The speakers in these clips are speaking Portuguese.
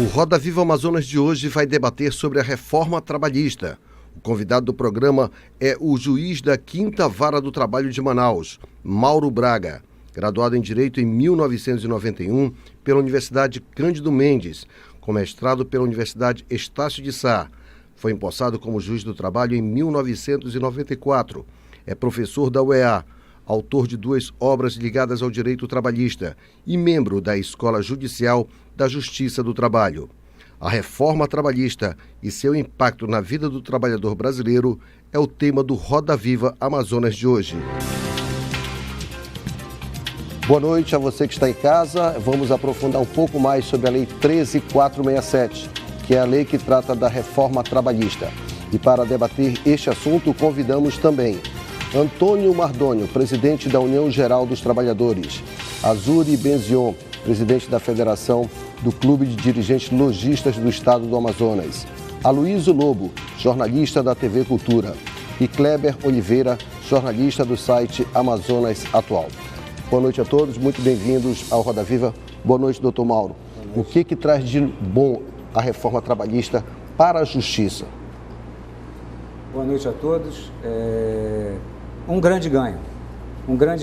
O Roda Viva Amazonas de hoje vai debater sobre a reforma trabalhista. O convidado do programa é o juiz da 5ª Vara do Trabalho de Manaus, Mauro Braga, graduado em Direito em 1991 pela Universidade Cândido Mendes, com mestrado pela Universidade Estácio de Sá. Foi empossado como juiz do trabalho em 1994. É professor da UEA, autor de 2 obras ligadas ao direito trabalhista e membro da Escola Judicial da Justiça do Trabalho. A reforma trabalhista e seu impacto na vida do trabalhador brasileiro é o tema do Roda Viva Amazonas de hoje. Boa noite a você que está em casa. Vamos aprofundar um pouco mais sobre a Lei 13.467, que é a lei que trata da reforma trabalhista. E para debater este assunto, convidamos também Antônio Mardônio, presidente da União Geral dos Trabalhadores, Azuri Benzion, presidente da Federação do Clube de Dirigentes Lojistas do Estado do Amazonas, Aloysio Lobo, jornalista da TV Cultura, e Kleber Oliveira, jornalista do site Amazonas Atual. Boa noite a todos, muito bem-vindos ao Roda Viva. Boa noite, doutor Mauro. O que traz de bom a reforma trabalhista para a justiça? Boa noite a todos. Um grande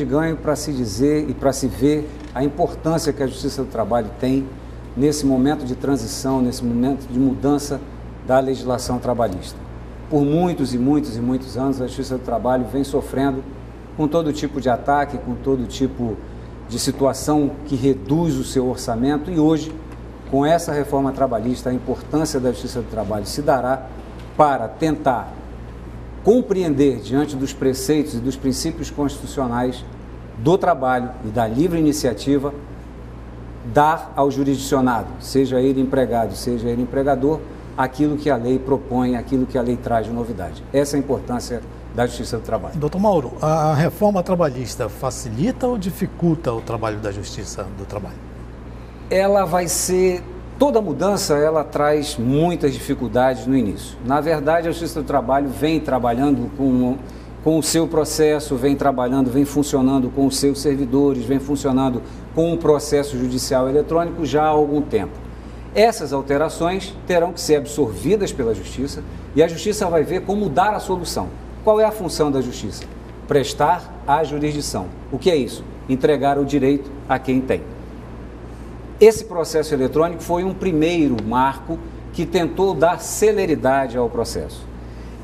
ganho para se dizer e para se ver a importância que a Justiça do Trabalho tem nesse momento de transição, nesse momento de mudança da legislação trabalhista. Por muitos anos, a Justiça do Trabalho vem sofrendo com todo tipo de ataque, com todo tipo de situação que reduz o seu orçamento, e hoje, com essa reforma trabalhista, a importância da Justiça do Trabalho se dará para tentar compreender, diante dos preceitos e dos princípios constitucionais do trabalho e da livre iniciativa, dar ao jurisdicionado, seja ele empregado, seja ele empregador, aquilo que a lei propõe, aquilo que a lei traz de novidade. Essa é a importância da Justiça do Trabalho. Doutor Mauro, a reforma trabalhista facilita ou dificulta o trabalho da Justiça do Trabalho? Ela vai ser... Toda mudança, ela traz muitas dificuldades no início. Na verdade, a Justiça do Trabalho vem trabalhando com o seu processo, vem funcionando com os seus servidores, vem funcionando com um processo judicial eletrônico já há algum tempo. Essas alterações terão que ser absorvidas pela Justiça e a Justiça vai ver como dar a solução. Qual é a função da Justiça? Prestar a jurisdição. O que é isso? Entregar o direito a quem tem. Esse processo eletrônico foi um primeiro marco que tentou dar celeridade ao processo.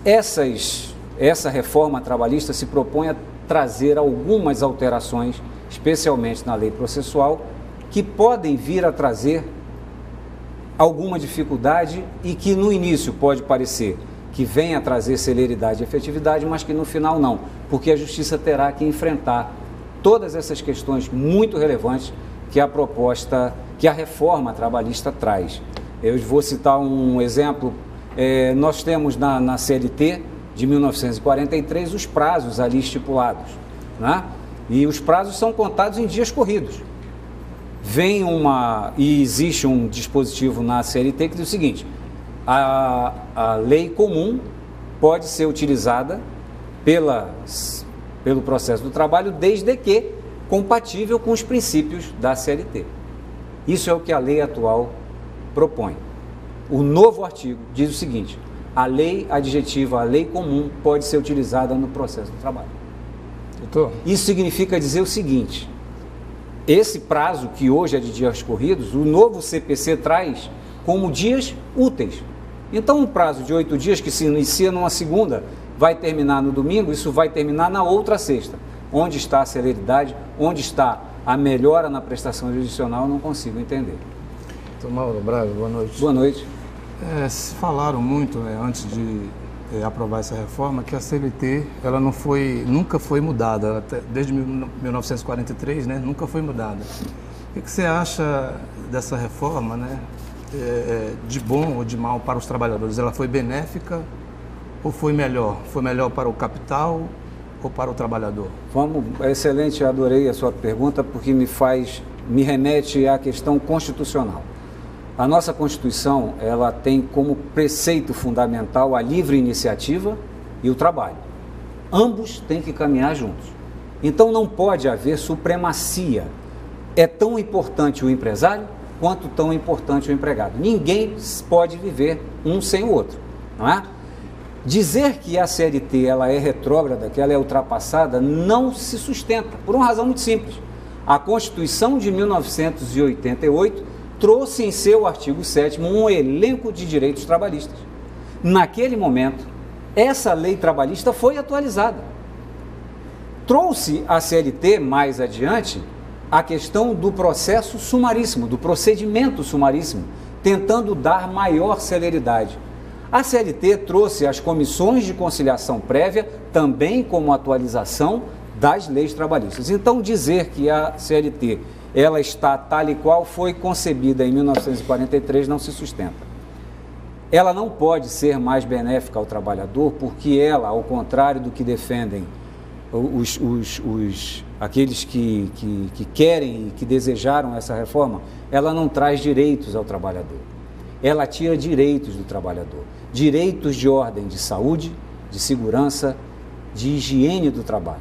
Essa reforma trabalhista se propõe a trazer algumas alterações, especialmente na lei processual, que podem vir a trazer alguma dificuldade e que no início pode parecer que venha a trazer celeridade e efetividade, mas que no final não, porque a Justiça terá que enfrentar todas essas questões muito relevantes que a reforma trabalhista traz. Eu vou citar um exemplo. Nós temos na CLT de 1943 os prazos ali estipulados, né? E os prazos são contados em dias corridos. E existe um dispositivo na CLT que diz o seguinte: a lei comum pode ser utilizada pelo processo do trabalho desde que compatível com os princípios da CLT. Isso é o que a lei atual propõe. O novo artigo diz o seguinte: a lei adjetiva, a lei comum, pode ser utilizada no processo do trabalho. Doutor? Isso significa dizer o seguinte: esse prazo, que hoje é de dias corridos, o novo CPC traz como dias úteis. Então, um prazo de 8 dias que se inicia numa segunda, vai terminar no domingo, isso vai terminar na outra sexta. Onde está a celeridade? Onde está a melhora na prestação jurisdicional? Eu não consigo entender. Doutor Mauro Braga, boa noite. Boa noite. Se falaram muito, antes de aprovar essa reforma, que a CLT ela nunca foi mudada, desde 1943, nunca foi mudada. O que você acha dessa reforma, de bom ou de mal para os trabalhadores? Ela foi benéfica ou foi melhor? Foi melhor para o capital ou para o trabalhador? Excelente, adorei a sua pergunta, porque me remete à questão constitucional. A nossa Constituição, ela tem como preceito fundamental a livre iniciativa e o trabalho. Ambos têm que caminhar juntos. Então não pode haver supremacia. É tão importante o empresário quanto tão importante o empregado. Ninguém pode viver um sem o outro, não é? Dizer que a CLT ela é retrógrada, que ela é ultrapassada, não se sustenta, por uma razão muito simples. A Constituição de 1988 trouxe em seu artigo 7º um elenco de direitos trabalhistas. Naquele momento, essa lei trabalhista foi atualizada. Trouxe a CLT, mais adiante, a questão do processo sumaríssimo, do procedimento sumaríssimo, tentando dar maior celeridade. A CLT trouxe as comissões de conciliação prévia também como atualização das leis trabalhistas. Então, dizer que a CLT ela está tal e qual foi concebida em 1943 não se sustenta. Ela não pode ser mais benéfica ao trabalhador porque ela, ao contrário do que defendem aqueles que querem e que desejaram essa reforma, ela não traz direitos ao trabalhador. Ela tira direitos do trabalhador, direitos de ordem de saúde, de segurança, de higiene do trabalho.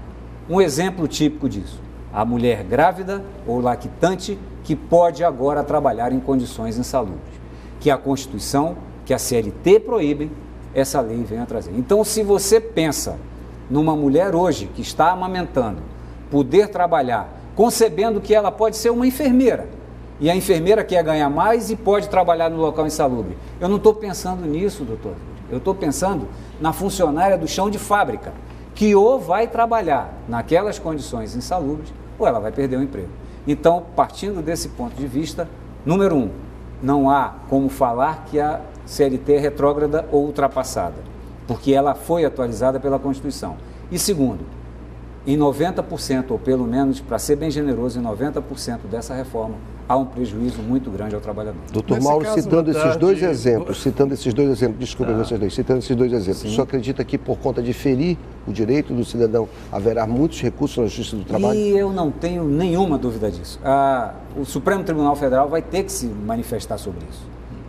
Um exemplo típico disso, a mulher grávida ou lactante que pode agora trabalhar em condições insalubres, que a Constituição, que a CLT proíbem, essa lei vem a trazer. Então, se você pensa numa mulher hoje que está amamentando, poder trabalhar, concebendo que ela pode ser uma enfermeira, e a enfermeira quer ganhar mais e pode trabalhar no local insalubre. Eu não estou pensando nisso, doutor. Eu estou pensando na funcionária do chão de fábrica, que ou vai trabalhar naquelas condições insalubres, ou ela vai perder o emprego. Então, partindo desse ponto de vista, número 1, não há como falar que a CLT é retrógrada ou ultrapassada, porque ela foi atualizada pela Constituição. E segundo, em 90%, ou pelo menos, para ser bem generoso, em 90% dessa reforma, há um prejuízo muito grande ao trabalhador. Doutor Mauro, citando esses dois exemplos, desculpa, vocês dois, citando esses dois exemplos, o senhor acredita que por conta de ferir o direito do cidadão, haverá muitos recursos na Justiça do Trabalho? E eu não tenho nenhuma dúvida disso. O Supremo Tribunal Federal vai ter que se manifestar sobre isso,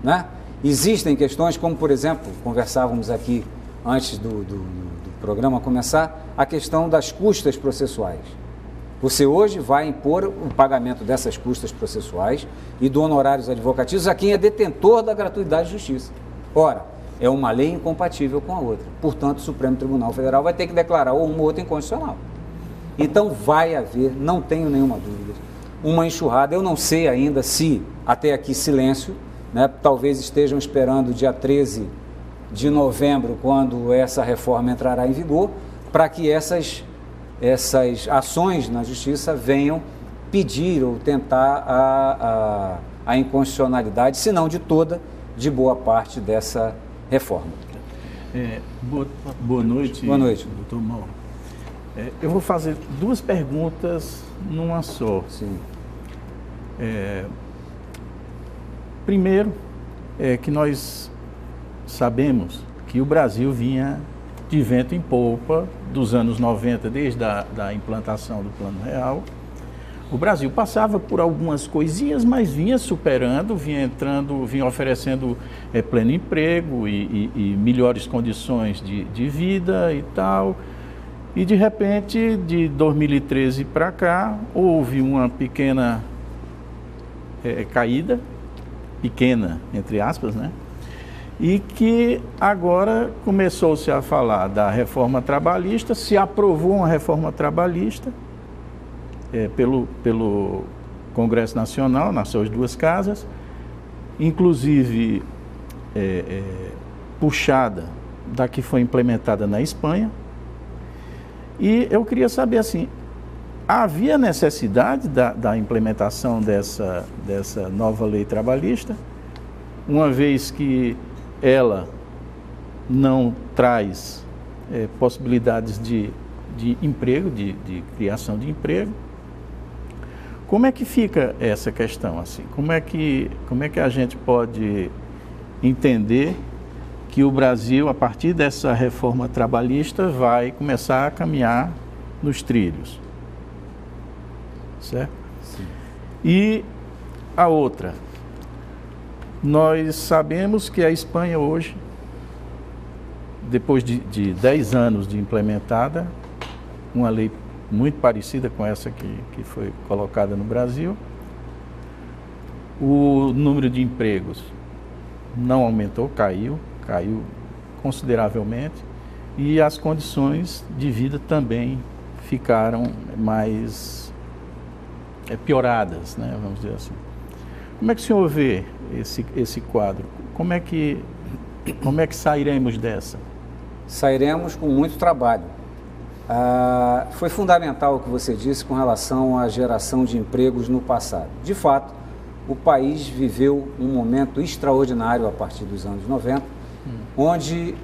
né? Existem questões como, por exemplo, conversávamos aqui antes do programa começar, a questão das custas processuais. Você hoje vai impor o pagamento dessas custas processuais e do honorários advocatícios a quem é detentor da gratuidade de justiça. Ora, é uma lei incompatível com a outra. Portanto, o Supremo Tribunal Federal vai ter que declarar ou uma ou outra inconstitucional. Então, vai haver, não tenho nenhuma dúvida, uma enxurrada. Eu não sei ainda se, até aqui, silêncio, né? Talvez estejam esperando o dia 13 de novembro, quando essa reforma entrará em vigor, para que essas ações na Justiça venham pedir ou tentar a inconstitucionalidade, se não de toda, de boa parte dessa reforma. Boa noite. Boa noite. Doutor Mauro. Eu vou fazer duas perguntas numa só. Sim. Primeiro, que nós sabemos que o Brasil vinha de vento em polpa dos anos 90, desde a implantação do Plano Real. O Brasil passava por algumas coisinhas, mas vinha superando, vinha oferecendo pleno emprego e melhores condições de vida e tal. E, de repente, de 2013 para cá, houve uma pequena caída, pequena, entre aspas, né? E que agora começou-se a falar da reforma trabalhista, se aprovou uma reforma trabalhista pelo Congresso Nacional, nas suas duas casas, inclusive puxada da que foi implementada na Espanha. E eu queria saber, assim, havia necessidade da implementação dessa nova lei trabalhista, uma vez que ela não traz possibilidades de emprego, de criação de emprego. Como é que fica essa questão, assim? Como é que a gente pode entender que o Brasil, a partir dessa reforma trabalhista, vai começar a caminhar nos trilhos? Certo? Sim. E a outra, nós sabemos que a Espanha hoje, depois de 10 anos de implementada, uma lei muito parecida com essa que foi colocada no Brasil, O número de empregos não aumentou, caiu consideravelmente, e as condições de vida também ficaram mais pioradas, né, vamos dizer assim. Como é que o senhor vê esse quadro? Como é que sairemos dessa? Sairemos com muito trabalho. Foi fundamental o que você disse com relação à geração de empregos no passado. De fato, o país viveu um momento extraordinário a partir dos anos 90, onde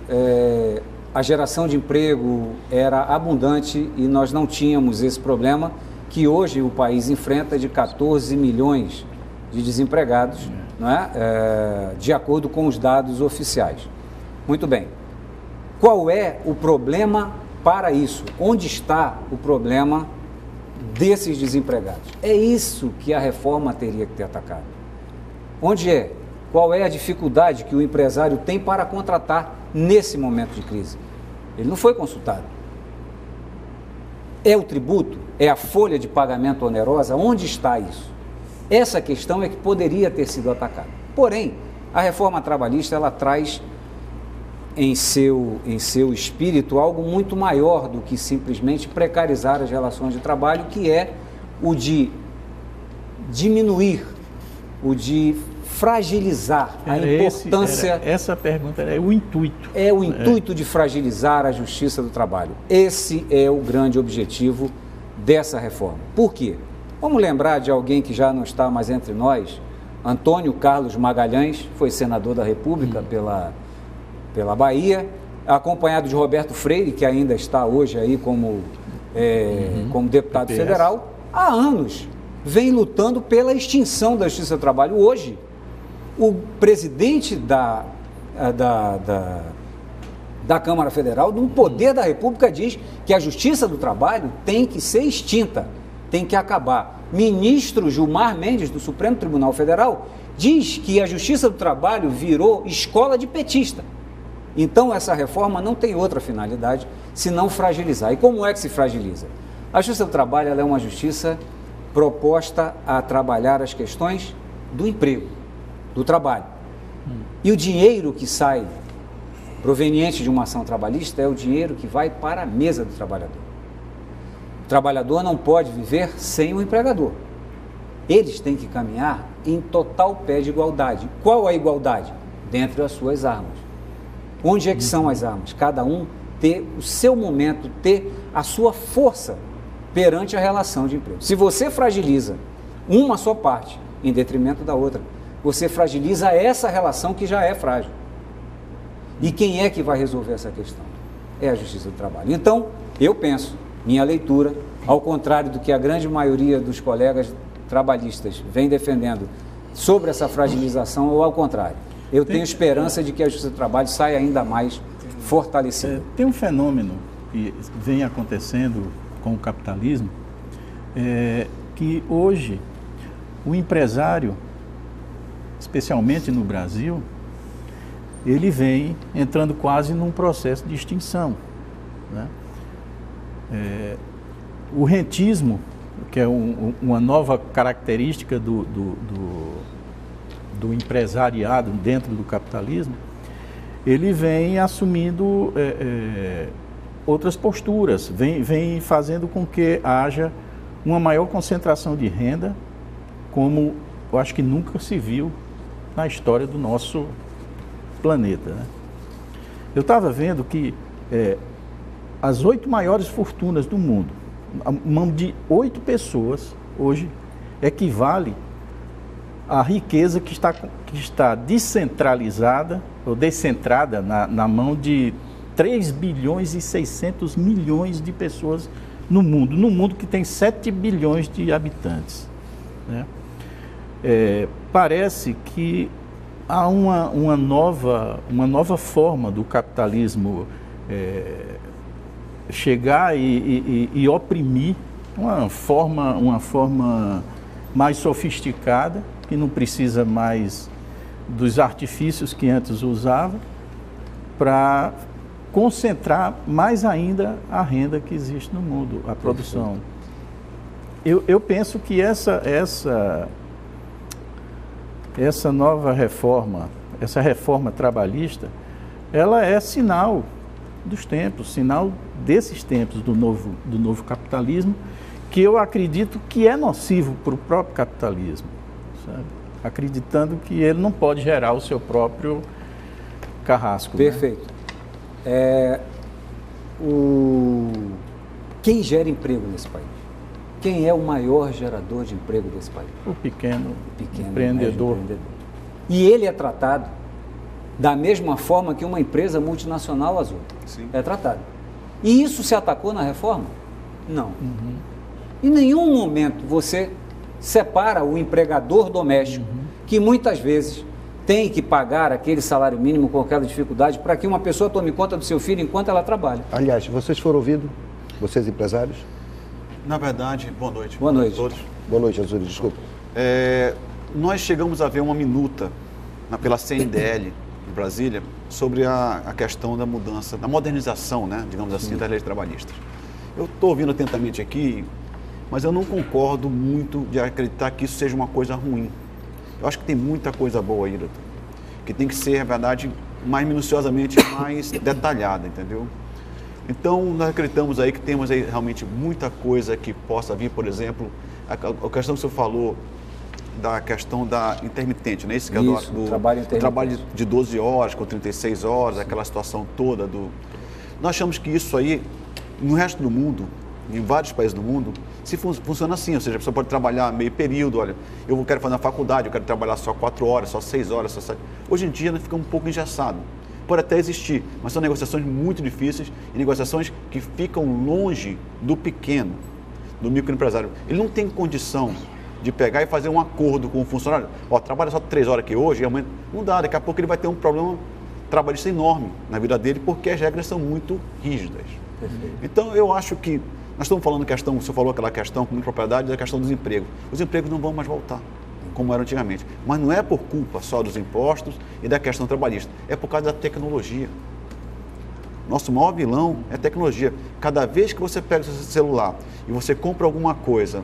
a geração de emprego era abundante e nós não tínhamos esse problema que hoje o país enfrenta de 14 milhões de desempregados, não é? De acordo com os dados oficiais. Muito bem. Qual é o problema para isso? Onde está o problema desses desempregados? É isso que a reforma teria que ter atacado. Onde é? Qual é a dificuldade que o empresário tem para contratar nesse momento de crise? Ele não foi consultado. É o tributo? É a folha de pagamento onerosa? Onde está isso? Essa questão é que poderia ter sido atacada. Porém, a reforma trabalhista, ela traz em seu espírito algo muito maior do que simplesmente precarizar as relações de trabalho, que é o de diminuir, o de fragilizar a importância... Essa pergunta é o intuito. É o intuito de fragilizar a justiça do trabalho. Esse é o grande objetivo dessa reforma. Por quê? Vamos lembrar de alguém que já não está mais entre nós, Antônio Carlos Magalhães, foi senador da República pela Bahia, acompanhado de Roberto Freire, que ainda está hoje aí como deputado federal, há anos vem lutando pela extinção da Justiça do Trabalho. Hoje, o presidente da Câmara Federal, do Poder da República, diz que a Justiça do Trabalho tem que ser extinta, tem que acabar. Ministro Gilmar Mendes, do Supremo Tribunal Federal, diz que a Justiça do Trabalho virou escola de petista. Então, essa reforma não tem outra finalidade senão fragilizar. E como é que se fragiliza? A Justiça do Trabalho, ela é uma justiça proposta a trabalhar as questões do emprego, do trabalho. E o dinheiro que sai proveniente de uma ação trabalhista é o dinheiro que vai para a mesa do trabalhador. O trabalhador não pode viver sem o empregador. Eles têm que caminhar em total pé de igualdade. Qual a igualdade? Dentro das suas armas. Onde é que são as armas? Cada um ter o seu momento, ter a sua força perante a relação de emprego. Se você fragiliza uma só parte em detrimento da outra, você fragiliza essa relação que já é frágil. E quem é que vai resolver essa questão? É a Justiça do Trabalho. Então, eu penso, minha leitura, ao contrário do que a grande maioria dos colegas trabalhistas vem defendendo sobre essa fragilização, ou ao contrário. Eu tenho esperança de que a Justiça do Trabalho saia ainda mais fortalecida. Tem um fenômeno que vem acontecendo com o capitalismo, que hoje o empresário, especialmente no Brasil, ele vem entrando quase num processo de extinção, né? O rentismo, que é uma nova característica do empresariado dentro do capitalismo, ele vem assumindo outras posturas, vem fazendo com que haja uma maior concentração de renda, como eu acho que nunca se viu na história do nosso planeta, né? Eu estava vendo que as 8 maiores fortunas do mundo, a mão de 8 pessoas, hoje, equivale à riqueza que está descentralizada, ou descentrada na mão de 3 bilhões e 600 milhões de pessoas no mundo que tem 7 bilhões de habitantes, né? Parece que há uma nova forma do capitalismo chegar e oprimir, uma forma mais sofisticada, que não precisa mais dos artifícios que antes usava, para concentrar mais ainda a renda que existe no mundo, a produção. essa nova reforma, essa reforma trabalhista, ela é sinal dos tempos, sinal desses tempos do novo capitalismo, que eu acredito que é nocivo para o próprio capitalismo, sabe? Acreditando que ele não pode gerar o seu próprio carrasco. Perfeito. Né? Quem gera emprego nesse país? Quem é o maior gerador de emprego desse país? O pequeno empreendedor. Médio empreendedor. E ele é tratado da mesma forma que uma empresa multinacional azul. Sim. É tratado. E isso se atacou na reforma? Não. Em nenhum momento você separa o empregador doméstico, que muitas vezes tem que pagar aquele salário mínimo com aquela dificuldade para que uma pessoa tome conta do seu filho enquanto ela trabalha. Aliás, vocês foram ouvidos? Vocês empresários? Na verdade, boa noite. Boa noite. A todos. Boa noite, Azuri, desculpa. Nós chegamos a ver uma minuta pela CNDL de Brasília sobre a questão da mudança, da modernização, né, digamos assim, das leis trabalhistas. Eu estou ouvindo atentamente aqui, mas eu não concordo muito de acreditar que isso seja uma coisa ruim. Eu acho que tem muita coisa boa aí, doutor, que tem que ser, na verdade, mais minuciosamente, mais detalhada, entendeu? Então, nós acreditamos aí que temos aí realmente muita coisa que possa vir, por exemplo, a questão que o senhor falou, da questão da intermitente, né? Isso, que Isso, é do trabalho intermitente. Trabalho de 12 horas com 36 horas, aquela situação toda do... Nós achamos que isso aí, no resto do mundo, em vários países do mundo, funciona assim, ou seja, a pessoa pode trabalhar meio período, olha, eu quero fazer na faculdade, eu quero trabalhar só 4 horas, só 6 horas, só 7. Hoje em dia, nós ficamos um pouco engessados. Pode até existir, mas são negociações muito difíceis e negociações que ficam longe do pequeno, do microempresário. Ele não tem condição de pegar e fazer um acordo com o funcionário. Ó, trabalha só 3 horas aqui hoje, e amanhã não dá, daqui a pouco ele vai ter um problema trabalhista enorme na vida dele, porque as regras são muito rígidas. Perfeito. Então, eu acho que nós estamos falando questão, você falou aquela questão com muita propriedade, da questão dos empregos. Os empregos não vão mais voltar, como era antigamente. Mas não é por culpa só dos impostos e da questão trabalhista, é por causa da tecnologia. Nosso maior vilão é a tecnologia. Cada vez que você pega o seu celular e você compra alguma coisa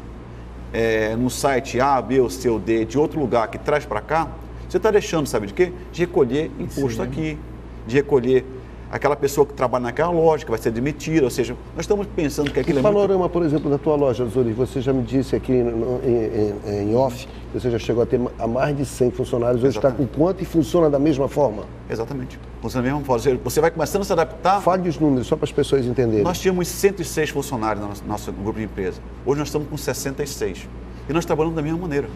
no site A, B ou C ou D de outro lugar que traz para cá, você está deixando, sabe de quê? De recolher imposto aqui, de recolher aquela pessoa que trabalha naquela loja, que vai ser demitida, ou seja, nós estamos pensando que aquilo O panorama, por exemplo, da tua loja, Azuri, você já me disse aqui em off, você já chegou a ter a mais de 100 funcionários, hoje está com quanto e funciona da mesma forma? Exatamente. Funciona da mesma forma. Você vai começando a se adaptar. Fale os números, só para as pessoas entenderem. Nós tínhamos 106 funcionários no nosso grupo de empresa. Hoje nós estamos com 66. E nós trabalhamos da mesma maneira.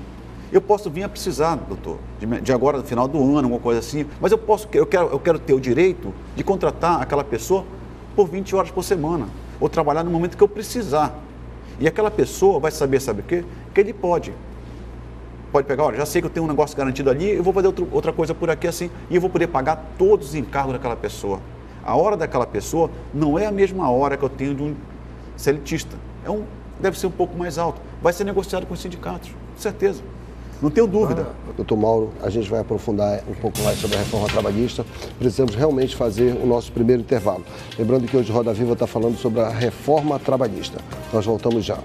Eu posso vir a precisar, doutor, de agora, no final do ano, alguma coisa assim, mas eu quero ter o direito de contratar aquela pessoa por 20 horas por semana, ou trabalhar no momento que eu precisar. E aquela pessoa vai saber, sabe o quê? Que ele pode pegar, olha, já sei que eu tenho um negócio garantido ali, eu vou fazer outra coisa por aqui assim, e eu vou poder pagar todos os encargos daquela pessoa. A hora daquela pessoa não é a mesma hora que eu tenho de um seletista. Deve ser um pouco mais alto. Vai ser negociado com os sindicatos, com certeza. Não tenho dúvida. Doutor Mauro, a gente vai aprofundar um pouco mais sobre a reforma trabalhista. Precisamos realmente fazer o nosso primeiro intervalo. Lembrando que hoje Roda Viva está falando sobre a reforma trabalhista. Nós voltamos já.